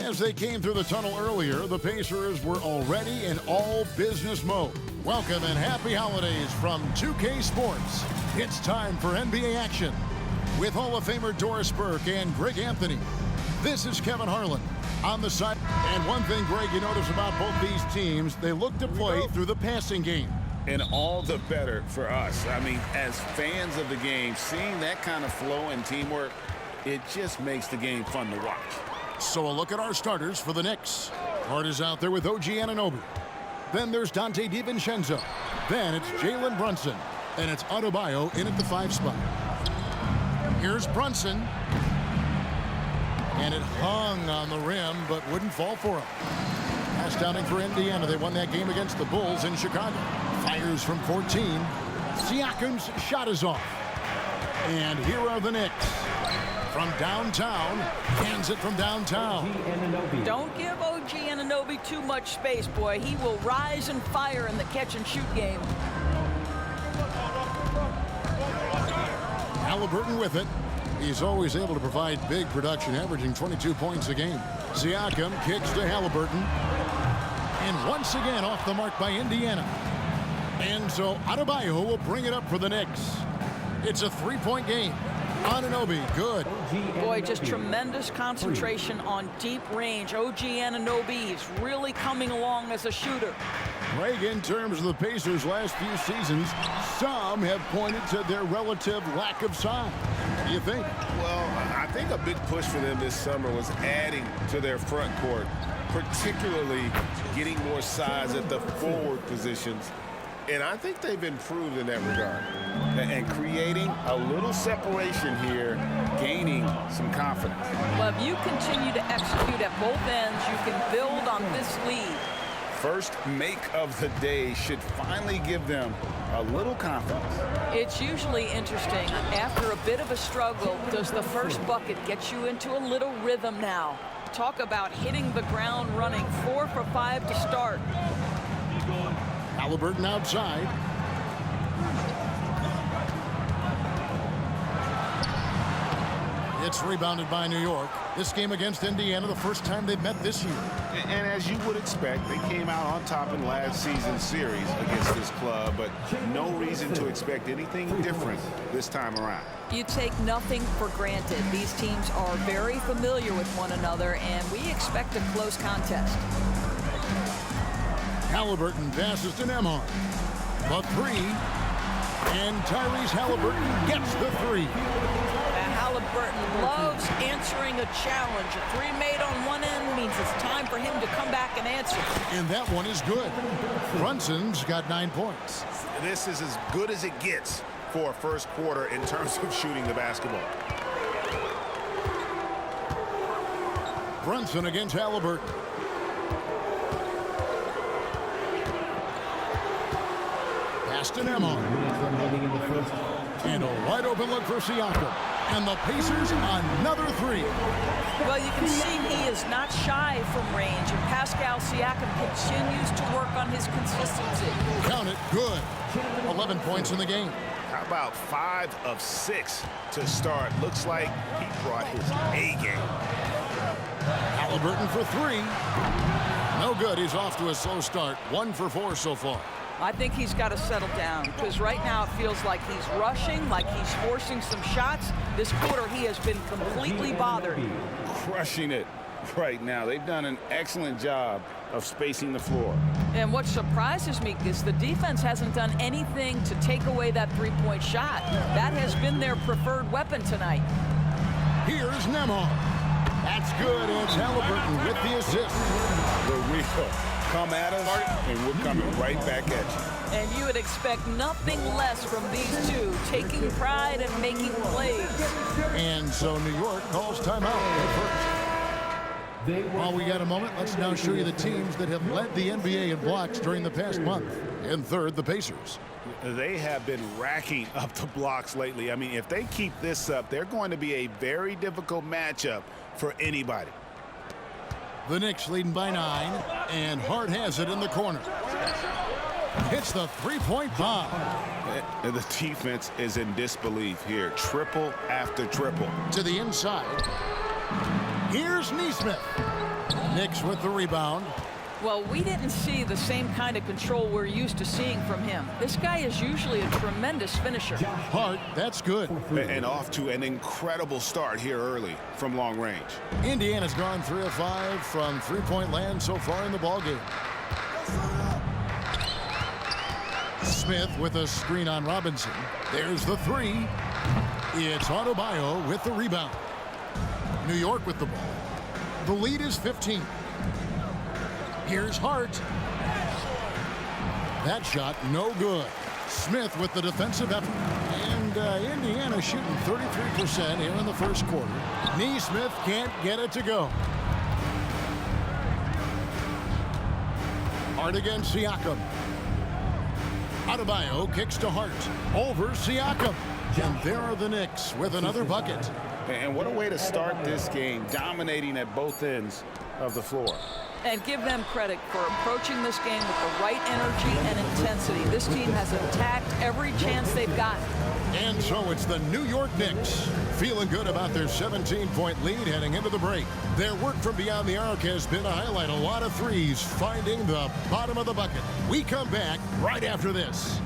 As they came through the tunnel earlier, the Pacers were already in all business mode. Welcome and happy holidays from 2K Sports. It's time for NBA action with Hall of Famer Doris Burke and Greg Anthony. This is Kevin Harlan on the side. And one thing, Greg, you notice about both these teams, they look to play through the passing game. And all the better for us. I mean, as fans of the game, seeing that kind of flow and teamwork, it just makes the game fun to watch. So a look at our starters for the Knicks. Hart is out there with OG Anunoby. Then there's Dante DiVincenzo. Then it's Jalen Brunson. And it's Adebayo in at the 5 spot. Here's Brunson. And it hung on the rim, but wouldn't fall for him. Pass downing for Indiana. They won that game against the Bulls in Chicago. Fires from 14. Siakam's shot is off. And here are the Knicks. From downtown, hands it from downtown. Don't give OG Anunoby too much space, boy. He will rise and fire in the catch-and-shoot game. Halliburton with it. He's always able to provide big production, averaging 22 points a game. Siakam kicks to Halliburton. And once again off the mark by Indiana. And so Adebayo will bring it up for the Knicks. It's a 3-point game. Anunoby, good. Boy, just tremendous concentration on deep range. OG Anunoby is really coming along as a shooter. Greg, in terms of the Pacers' last few seasons, some have pointed to their relative lack of size. What do you think? Well, I think a big push for them this summer was adding to their front court, particularly getting more size at the forward positions. And I think they've improved in that regard. And creating a little separation here, gaining some confidence. Well, if you continue to execute at both ends, you can build on this lead. First make of the day should finally give them a little confidence. It's usually interesting. After a bit of a struggle, does the first bucket get you into a little rhythm now? Talk about hitting the ground running. 4 for 5 to start. Halliburton outside. It's rebounded by New York. This game against Indiana, the first time they've met this year. And as you would expect, they came out on top in last season's series against this club, but no reason to expect anything different this time around. You take nothing for granted. These teams are very familiar with one another, and we expect a close contest. Halliburton passes to Nembhard. The 3. And Tyrese Halliburton gets the 3. Halliburton loves answering a challenge. A 3 made on one end means it's time for him to come back and answer. And that one is good. Brunson's got 9 points. This is as good as it gets for a first quarter in terms of shooting the basketball. Brunson against Halliburton. Pass to Nembhard. And a wide open look for Siakam. And the Pacers another 3. Well, you can see he is not shy from range, and Pascal Siakam continues to work on his consistency. Count it, good. 11 points in the game. How about 5 of 6 to start? Looks like he brought his A game. Halliburton for 3. No good. He's off to a slow start. 1 for 4 so far. I think he's got to settle down, because right now it feels like he's rushing, like he's forcing some shots. This quarter, he has been completely bothered. Crushing it right now. They've done an excellent job of spacing the floor. And what surprises me is the defense hasn't done anything to take away that three-point shot. That has been their preferred weapon tonight. Here's Nembhard. That's good. It's Halliburton with the assist. The real. Come at us, and we're coming right back at you. And you would expect nothing less from these two, taking pride and making plays. And so New York calls timeout at first. While we got a moment, let's now show you the teams that have led the NBA in blocks during the past month. In third, the Pacers. They have been racking up the blocks lately. I mean, if they keep this up, they're going to be a very difficult matchup for anybody. The Knicks leading by 9, and Hart has it in the corner. Hits the three-point bomb. The defense is in disbelief here. Triple after triple. To the inside. Here's Nesmith. Nix with the rebound. Well, we didn't see the same kind of control we're used to seeing from him. This guy is usually a tremendous finisher. Hart, that's good. And off to an incredible start here early from long range. Indiana's gone 3 of 5 from three-point land so far in the ballgame. Smith with a screen on Robinson. There's the three. It's Adebayo with the rebound. New York with the ball. The lead is 15. Here's Hart. That shot no good. Smith with the defensive effort. And Indiana shooting 33% here in the first quarter. Nesmith can't get it to go. Hart against Siakam. Adebayo kicks to Hart. Over Siakam. And there are the Knicks with another bucket. And what a way to start this game, dominating at both ends of the floor. And give them credit for approaching this game with the right energy and intensity. This team has attacked every chance they've gotten. And so it's the New York Knicks feeling good about their 17-point lead heading into the break. Their work from beyond the arc has been to highlight a lot of threes, finding the bottom of the bucket. We come back right after this.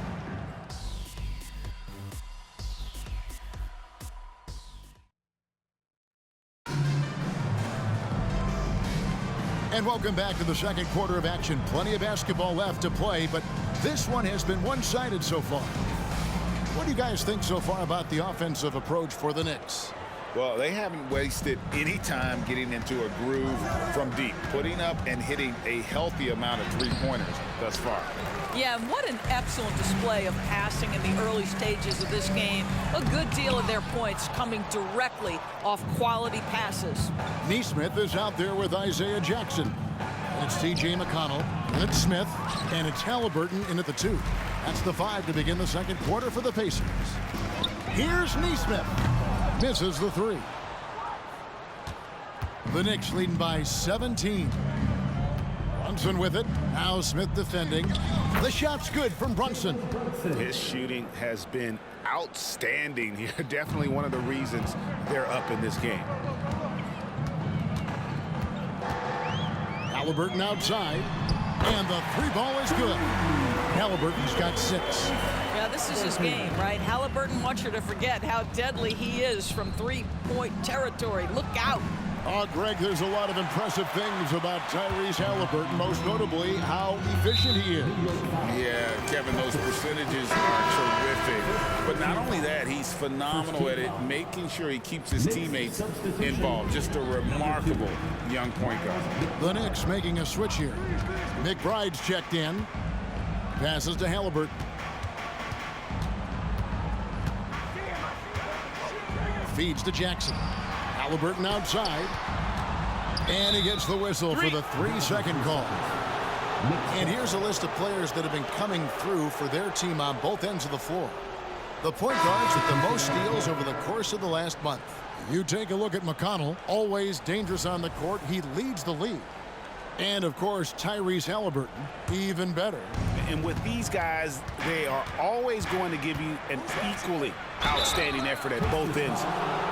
And welcome back to the second quarter of action. Plenty of basketball left to play, but this one has been one-sided so far. What do you guys think so far about the offensive approach for the Knicks? Well, they haven't wasted any time getting into a groove from deep, putting up and hitting a healthy amount of three-pointers thus far. Yeah, and what an excellent display of passing in the early stages of this game. A good deal of their points coming directly off quality passes. Nesmith is out there with Isaiah Jackson. And it's T.J. McConnell, and it's Smith, and it's Halliburton in at the 2. That's the 5 to begin the second quarter for the Pacers. Here's Nesmith. Misses the 3. The Knicks leading by 17. Brunson with it. Now Smith defending. The shot's good from Brunson. His shooting has been outstanding here. Definitely one of the reasons they're up in this game. Halliburton outside. And the 3 ball is good. Halliburton's got 6. Yeah, this is his game, right? Halliburton wants you to forget how deadly he is from three-point territory. Look out. Oh, Greg, there's a lot of impressive things about Tyrese Halliburton, most notably how efficient he is. Yeah, Kevin, those percentages are terrific. But not only that, he's phenomenal at it, making sure he keeps his teammates involved. Just a remarkable young point guard. The Knicks making a switch here. McBride's checked in. Passes to Halliburton. Feeds to Jackson. Halliburton outside. And he gets the whistle for the 3-second call. And here's a list of players that have been coming through for their team on both ends of the floor. The point guards with the most steals over the course of the last month. You take a look at McConnell, always dangerous on the court. He leads the league. And, of course, Tyrese Halliburton, even better. And with these guys, they are always going to give you an equally outstanding effort at both ends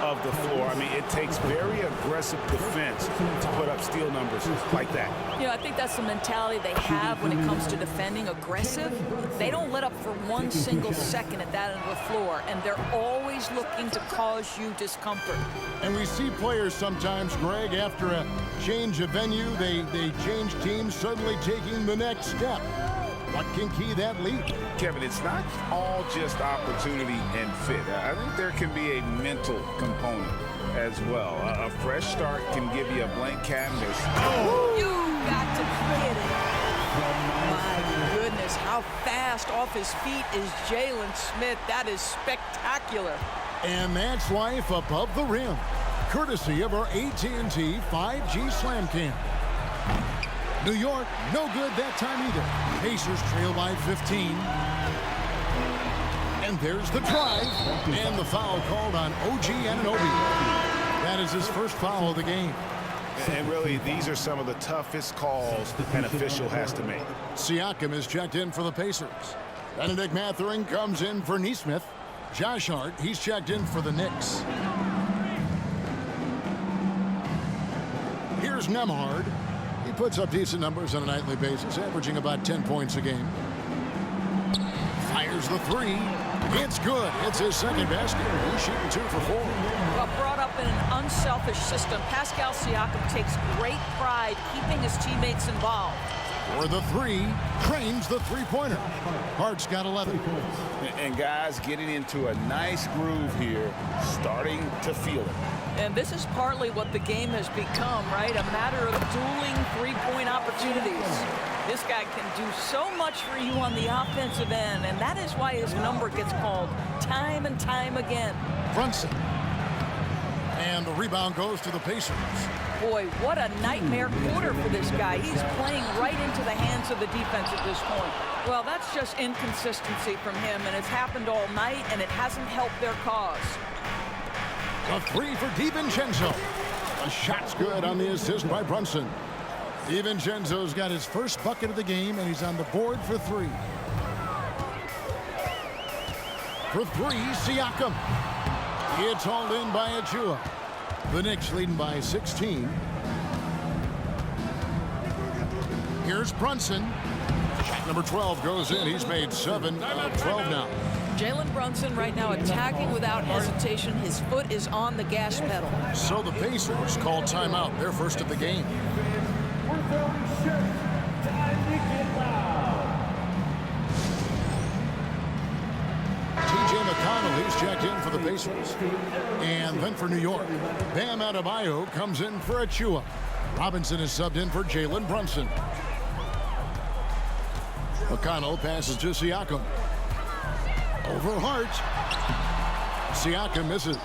of the floor. I mean, it takes very aggressive defense to put up steal numbers like that. You know, I think that's the mentality they have when it comes to defending aggressive. They don't let up for one single second at that end of the floor, and they're always looking to cause you discomfort. And we see players sometimes, Greg, after a change of venue, they change teams, suddenly taking the next step. What can key that lead? Kevin, it's not all just opportunity and fit. I think there can be a mental component as well. A fresh start can give you a blank canvas. Oh, you got to get it. My goodness, how fast off his feet is Jalen Smith. That is spectacular. And that's life above the rim, courtesy of our AT&T 5G Slam Cam. New York, no good that time either. Pacers trail by 15. And there's the drive. And the foul called on OG Anunoby. That is his first foul of the game. And really, these are some of the toughest calls an official has to make. Siakam is checked in for the Pacers. Benedict Mathurin comes in for Nesmith. Josh Hart, he's checked in for the Knicks. Here's Nembhard. He puts up decent numbers on a nightly basis, averaging about 10 points a game. Fires the three. It's good. It's his second basket. He's shooting 2 for 4. Well, brought up in an unselfish system, Pascal Siakam takes great pride keeping his teammates involved. For the three, Cranes the three-pointer. Hart's got 11. And guys getting into a nice groove here, starting to feel it. And this is partly what the game has become, right? A matter of dueling three-point opportunities. This guy can do so much for you on the offensive end, and that is why his number gets called time and time again. Brunson. And the rebound goes to the Pacers. Boy, what a nightmare quarter for this guy. He's playing right into the hands of the defense at this point. Well, that's just inconsistency from him, and it's happened all night, and it hasn't helped their cause. A three for DiVincenzo. A shot's good on the assist by Brunson. DiVincenzo's got his first bucket of the game, and he's on the board for 3. For 3, Siakam. It's hauled in by Achua. The Knicks leading by 16. Here's Brunson. Shot number 12 goes in. He's made 7 of 12 now. Jalen Brunson right now attacking without hesitation. His foot is on the gas pedal. So the Pacers call timeout, their first of the game. TJ McConnell, he's checked in for the Pacers. And then for New York, Bam Adebayo comes in for Achua. Robinson is subbed in for Jalen Brunson. McConnell passes to Siakam. Over Hart. Siakam misses.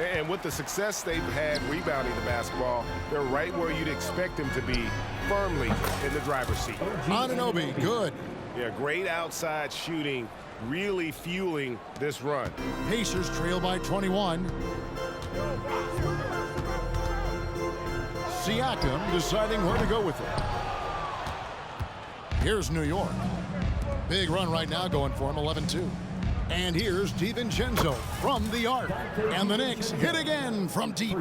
And with the success they've had rebounding the basketball, they're right where you'd expect them to be, firmly in the driver's seat. Anunoby, good. Yeah, great outside shooting, really fueling this run. Pacers trail by 21. Siakam deciding where to go with it. Here's New York. Big run right now going for him, 11-2. And here's DiVincenzo from the arc. And the Knicks hit again from deep.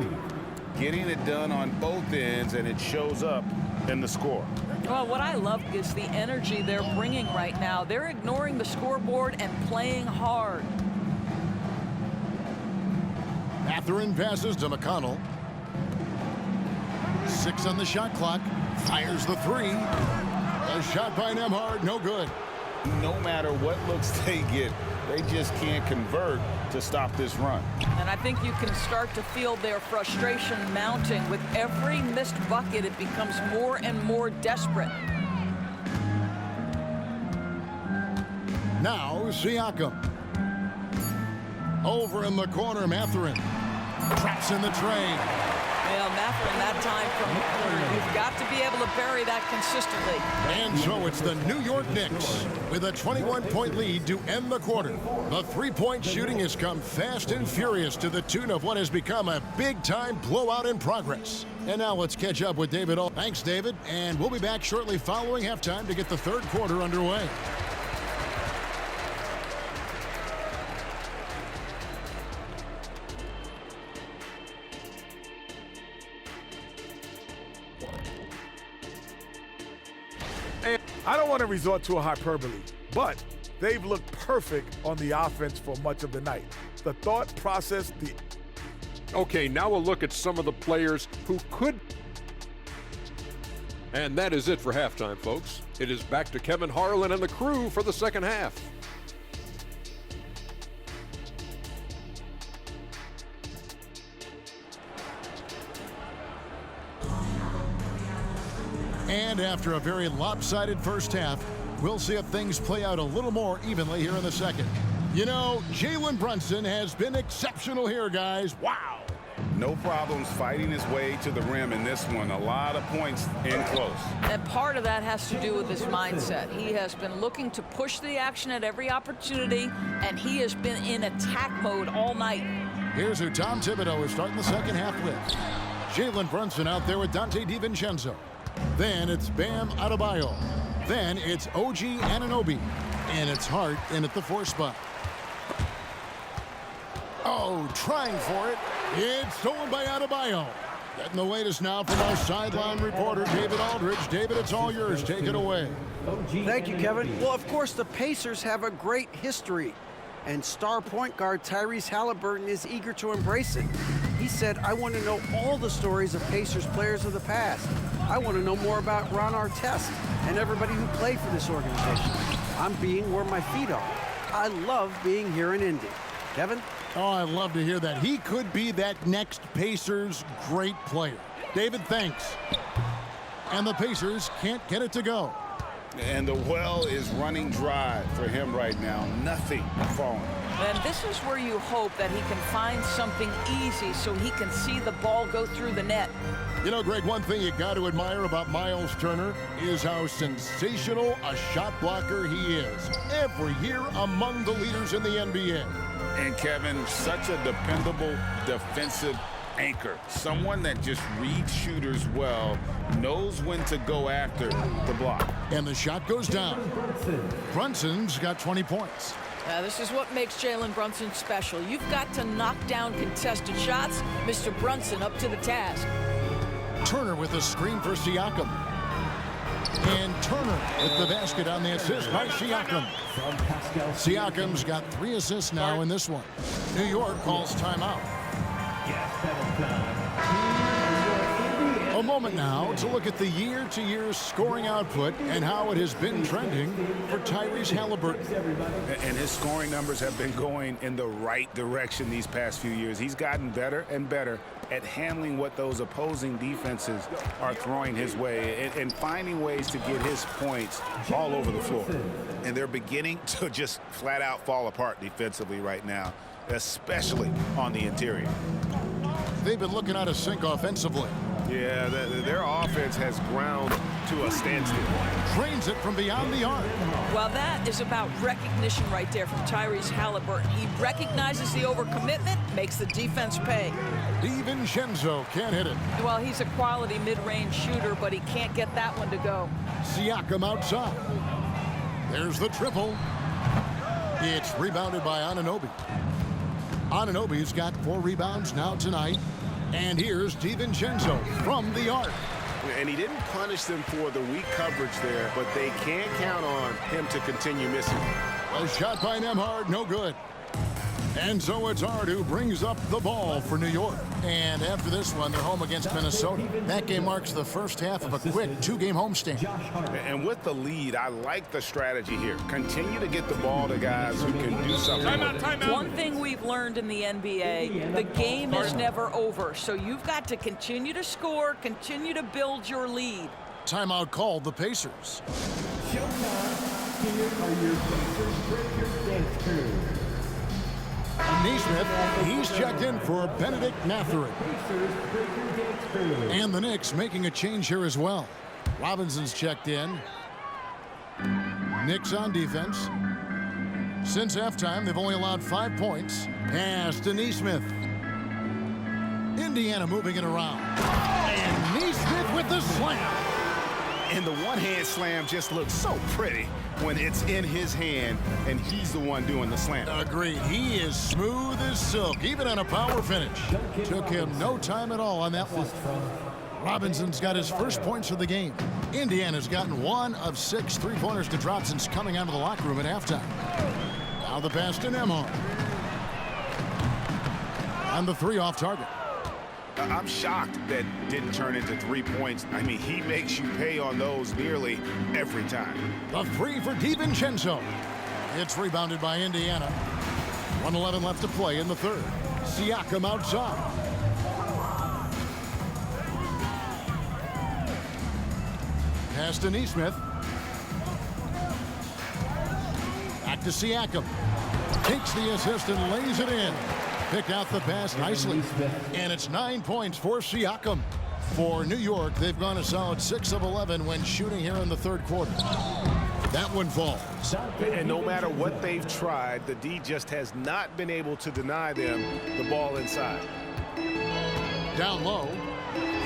Getting it done on both ends, and it shows up in the score. Well, what I love is the energy they're bringing right now. They're ignoring the scoreboard and playing hard. Mathurin passes to McConnell. 6 on the shot clock. Fires the 3. A shot by Nembhard, no good. No matter what looks they get, they just can't convert to stop this run. And I think you can start to feel their frustration mounting. With every missed bucket, it becomes more and more desperate. Now Siakam. Over in the corner, Mathurin. Traps in the tray. Well, Mathurin that time from the corner. You've got to be able to bury that consistently. And so it's the New York Knicks with a 21-point lead to end the quarter. The three-point shooting has come fast and furious to the tune of what has become a big-time blowout in progress. And now let's catch up with David Ault. Thanks, David. And we'll be back shortly following halftime to get the third quarter underway. I don't want to resort to a hyperbole, but they've looked perfect on the offense for much of the night. The thought process, Okay, now we'll look at some of the players who could. And that is it for halftime, folks. It is back to Kevin Harlan and the crew for the second half. And after a very lopsided first half, we'll see if things play out a little more evenly here in the second. You know, Jalen Brunson has been exceptional here, guys. Wow. No problems fighting his way to the rim in this one. A lot of points in close. And part of that has to do with his mindset. He has been looking to push the action at every opportunity, and he has been in attack mode all night. Here's who Tom Thibodeau is starting the second half with. Jalen Brunson out there with Dante DiVincenzo. Then it's Bam Adebayo. Then it's OG Anunoby. And it's Hart in at the 4 spot. Oh, trying for it. It's stolen by Adebayo. Getting the latest now from our sideline reporter, David Aldridge. David, it's all yours. Take it away. Thank you, Kevin. Well, of course, the Pacers have a great history, and star point guard Tyrese Halliburton is eager to embrace it. He said, I want to know all the stories of Pacers players of the past. I want to know more about Ron Artest and everybody who played for this organization. I'm being where my feet are. I love being here in Indy. Kevin? Oh, I love to hear that. He could be that next Pacers great player. David, thanks. And the Pacers can't get it to go. And the well is running dry for him right now. Nothing falling. And this is where you hope that he can find something easy so he can see the ball go through the net. You know, Greg, one thing you got to admire about Miles Turner is how sensational a shot blocker he is. Every year among the leaders in the NBA. And Kevin, such a dependable defensive anchor. Someone that just reads shooters well, knows when to go after the block. And the shot goes down. Brunson's got 20 points. This is what makes Jalen Brunson special. You've got to knock down contested shots. Mr. Brunson up to the task. Turner with a screen for Siakam. And Turner with the basket on the assist by Siakam. Siakam's got 3 assists now in this one. New York calls timeout. A moment now to look at the year-to-year scoring output and how it has been trending for Tyrese Halliburton. And his scoring numbers have been going in the right direction these past few years. He's gotten better and better at handling what those opposing defenses are throwing his way and finding ways to get his points all over the floor. And they're beginning to just flat out fall apart defensively right now, especially on the interior. They've been looking out of sync offensively. Yeah, their offense has ground to a standstill. Trains it from beyond the arc. Well, that is about recognition right there from Tyrese Halliburton. He recognizes the overcommitment, makes the defense pay. DiVincenzo can't hit it. Well, he's a quality mid-range shooter, but he can't get that one to go. Siakam outside. There's the triple. It's rebounded by Anunoby. Anunoby's got 4 rebounds now tonight. And here's DiVincenzo from the arc. And he didn't punish them for the weak coverage there, but they can't count on him to continue missing. A shot by Nembhard, no good. And so it's Ard who brings up the ball for New York. And after this one, they're home against Minnesota. That game marks the first half of a quick 2-game homestand. And with the lead, I like the strategy here. Continue to get the ball to guys who can do something. Timeout. One thing we've learned in the NBA, the game is never over. So you've got to continue to score, continue to build your lead. Timeout called the Pacers. Showtime. Here are your Pacers Breakers dance crew. Nesmith, he's checked in for Benedict Mathurin. And the Knicks making a change here as well. Robinson's checked in. Knicks on defense. Since halftime, they've only allowed 5 points. Pass to Nesmith. Indiana moving it around. And Nesmith with the slam. And the one-hand slam just looks so pretty when it's in his hand and he's the one doing the slam. Agreed. He is smooth as silk, even on a power finish. Took him no time at all on that one. Robinson's got his first points of the game. Indiana's gotten 1 of 6 3-pointers to drop since coming out of the locker room at halftime. Now the pass to Nembhard. And the 3 off target. I'm shocked that didn't turn into 3 points. I mean, he makes you pay on those nearly every time. The 3 for DiVincenzo. It's rebounded by Indiana. 1:11 left to play in the third. Siakam outside. Pass to Nesmith. Back to Siakam. Takes the assist and lays it in. Picked out the pass nicely. And it's 9 points for Siakam. For New York, they've gone a solid 6 of 11 when shooting here in the third quarter. That one falls. And no matter what they've tried, the D just has not been able to deny them the ball inside. Down low.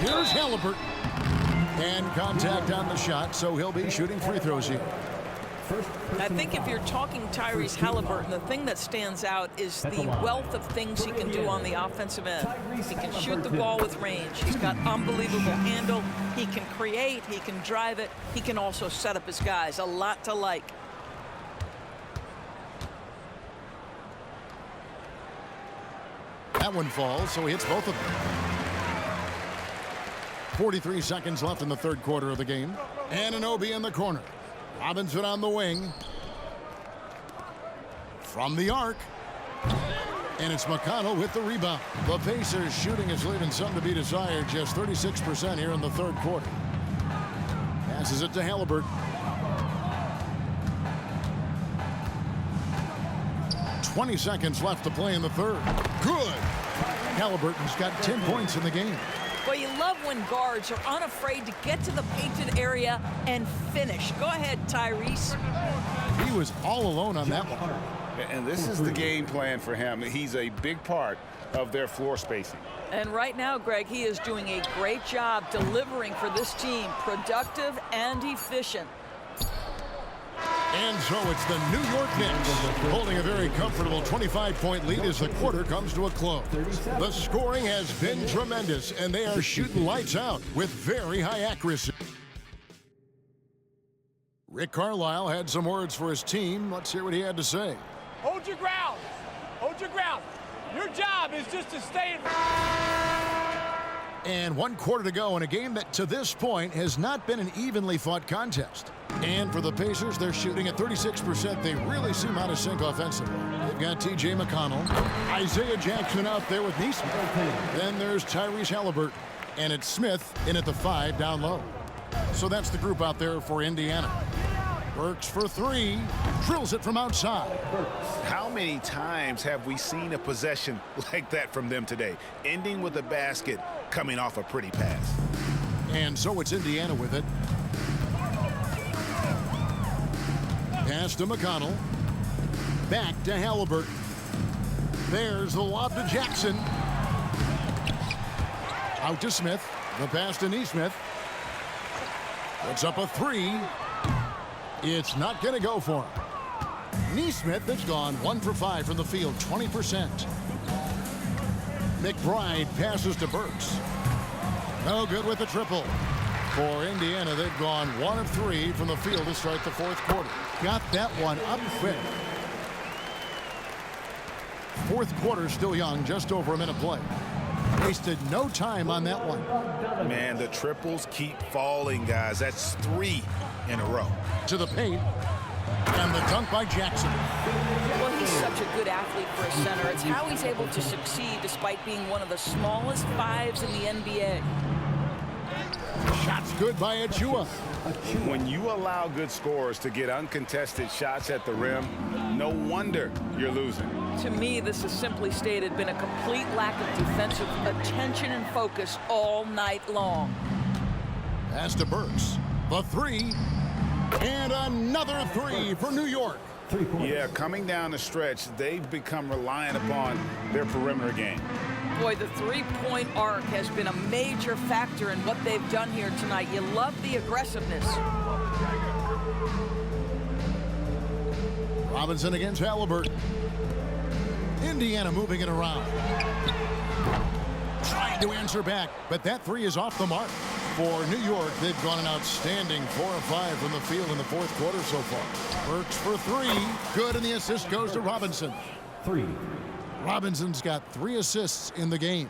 Here's Halliburton. And contact on the shot, so he'll be shooting free throws here. I think if you're talking Tyrese Halliburton, the thing that stands out is the wealth of things he can do on the offensive end. He can shoot the ball with range. He's got unbelievable handle. He can create. He can drive it. He can also set up his guys. A lot to like. That one falls, so he hits both of them. 43 seconds left in the third quarter of the game. Anunoby in the corner. Robinson on the wing. From the arc. And it's McConnell with the rebound. The Pacers shooting is leaving some to be desired. Just 36% here in the third quarter. Passes it to Halliburton. 20 seconds left to play in the third. Good. Halliburton's got 10 points in the game. Well, you love when guards are unafraid to get to the painted area and finish. Go ahead, Tyrese. He was all alone on that one. And this is the game plan for him. He's a big part of their floor spacing. And right now, Greg, he is doing a great job delivering for this team. Productive and efficient. And so it's the New York Knicks holding a very comfortable 25-point lead as the quarter comes to a close. The scoring has been tremendous, and they are shooting lights out with very high accuracy. Rick Carlisle had some words for his team. Let's hear what he had to say. Hold your ground. Hold your ground. Your job is just to stay in. And 1 quarter to go in a game that to this point has not been an evenly fought contest. And for the Pacers, they're shooting at 36%. They really seem out of sync offensively. They've got T.J. McConnell, Isaiah Jackson out there with Nesmith. Then there's Tyrese Halliburton. And it's Smith in at the 5 down low. So that's the group out there for Indiana. Burks for 3, drills it from outside. How many times have we seen a possession like that from them today, ending with a basket coming off a pretty pass? And so it's Indiana with it. Pass to McConnell. Back to Halliburton. There's the lob to Jackson. Out to Smith. The pass to Nesmith. Puts up a 3. It's not going to go for him. Nesmith has gone 1 for 5 from the field, 20%. McBride passes to Burks. No good with the triple. For Indiana, they've gone 1 of 3 from the field to start the fourth quarter. Got that one up quick. Fourth quarter still young, just over a minute play. Wasted no time on that one. Man, the triples keep falling, guys. That's 3 in a row. To the paint. And the dunk by Jackson. Well, he's such a good athlete for a center. It's how he's able to succeed despite being one of the smallest 5s in the NBA. Shots good by Achua. When you allow good scorers to get uncontested shots at the rim, no wonder you're losing. To me, this has simply stated been a complete lack of defensive attention and focus all night long. Pass to Burks. The 3. And another 3 for New York. Yeah, coming down the stretch, they've become reliant upon their perimeter game. Boy, the three-point arc has been a major factor in what they've done here tonight. You love the aggressiveness. Robinson against Halliburton. Indiana moving it around. Trying to answer back, but that 3 is off the mark. For New York, they've gone an outstanding 4 of 5 from the field in the fourth quarter so far. Burks for 3. Good, and the assist goes to Robinson. 3. Robinson's got 3 assists in the game.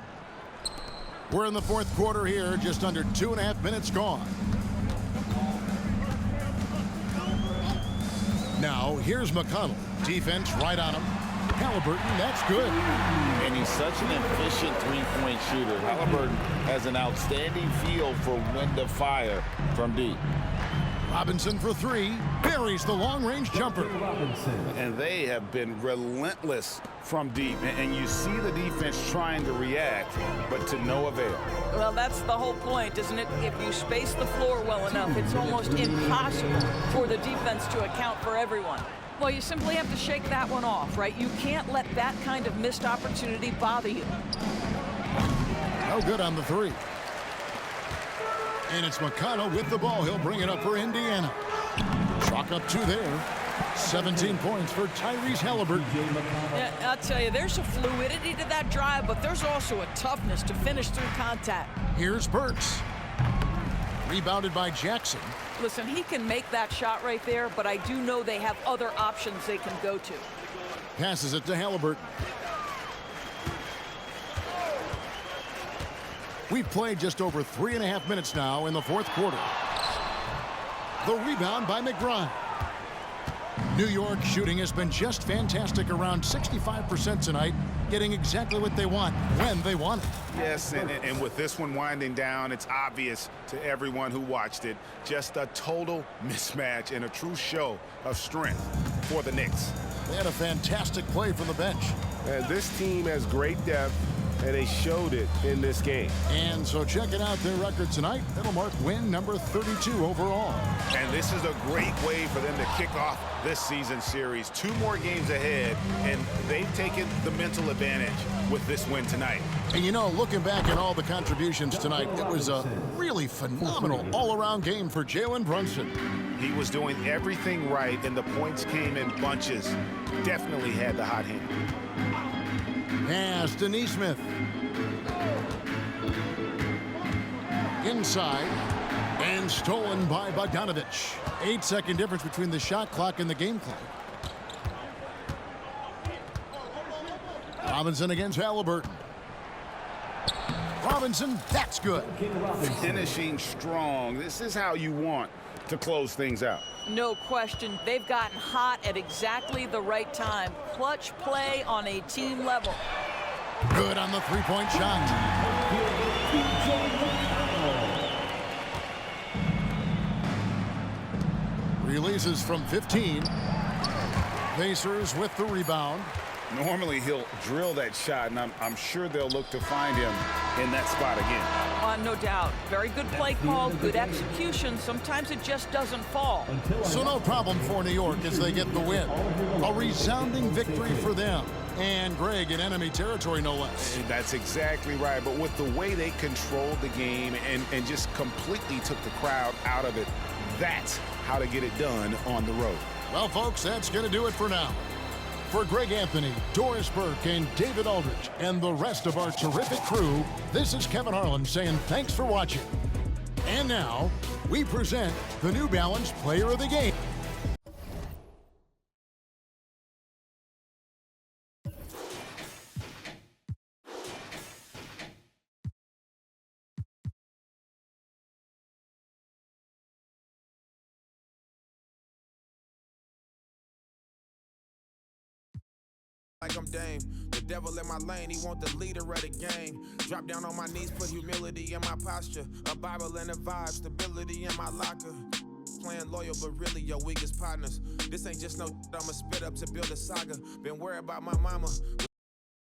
We're in the fourth quarter here, just under 2.5 minutes gone. Now, here's McConnell. Defense right on him. Halliburton, that's good. And he's such an efficient three-point shooter. Halliburton has an outstanding feel for when to fire from deep. Robinson for 3. Buries the long-range jumper. And they have been relentless from deep. And you see the defense trying to react, but to no avail. Well, that's the whole point, isn't it? If you space the floor well enough, it's almost impossible for the defense to account for everyone. Well, you simply have to shake that one off, right? You can't let that kind of missed opportunity bother you. No good on the 3. And it's McConnell with the ball. He'll bring it up for Indiana. Clock up 2 there. 17 points for Tyrese Halliburton. Yeah, I'll tell you, there's a fluidity to that drive, but there's also a toughness to finish through contact. Here's Burks. Rebounded by Jackson. Listen, he can make that shot right there, but I do know they have other options they can go to. Passes it to Halliburton. We've played just over 3.5 minutes now in the fourth quarter. The rebound by McBride. New York shooting has been just fantastic, around 65% tonight, getting exactly what they want when they want it. Yes, and with this one winding down, it's obvious to everyone who watched it, just a total mismatch and a true show of strength for the Knicks. They had a fantastic play from the bench. And this team has great depth, and they showed it in this game. And so checking out their record tonight, that'll mark win number 32 overall. And this is a great way for them to kick off this season series. 2 more games ahead, and they've taken the mental advantage with this win tonight. And you know, looking back at all the contributions tonight, it was a really phenomenal all-around game for Jalen Brunson. He was doing everything right, and the points came in bunches. Definitely had the hot hand. Pass to Nesmith. Inside. And stolen by Bogdanovich. 8-second difference between the shot clock and the game clock. Robinson against Halliburton. Robinson, that's good. Finishing strong. This is how you want to close things out. No question. They've gotten hot at exactly the right time. Clutch play on a team level. Good on the three-point shot. Releases from 15. Pacers with the rebound. Normally he'll drill that shot, and I'm sure they'll look to find him in that spot again. No doubt. Very good play call, good execution. Sometimes it just doesn't fall. So no problem for New York as they get the win. A resounding victory for them. And Greg in enemy territory, no less. That's exactly right. But with the way they controlled the game and just completely took the crowd out of it, that's how to get it done on the road. Well, folks, that's going to do it for now. For Greg Anthony, Doris Burke, and David Aldridge, and the rest of our terrific crew, this is Kevin Harlan saying thanks for watching. And now, we present the New Balance Player of the Game. Like I'm Dame, the devil in my lane, he want the leader of the game. Drop down on my knees, put humility in my posture. A Bible and a vibe, stability in my locker. Playing loyal, but really your weakest partners. This ain't just no I'ma spit up to build a saga. Been worried about my mama,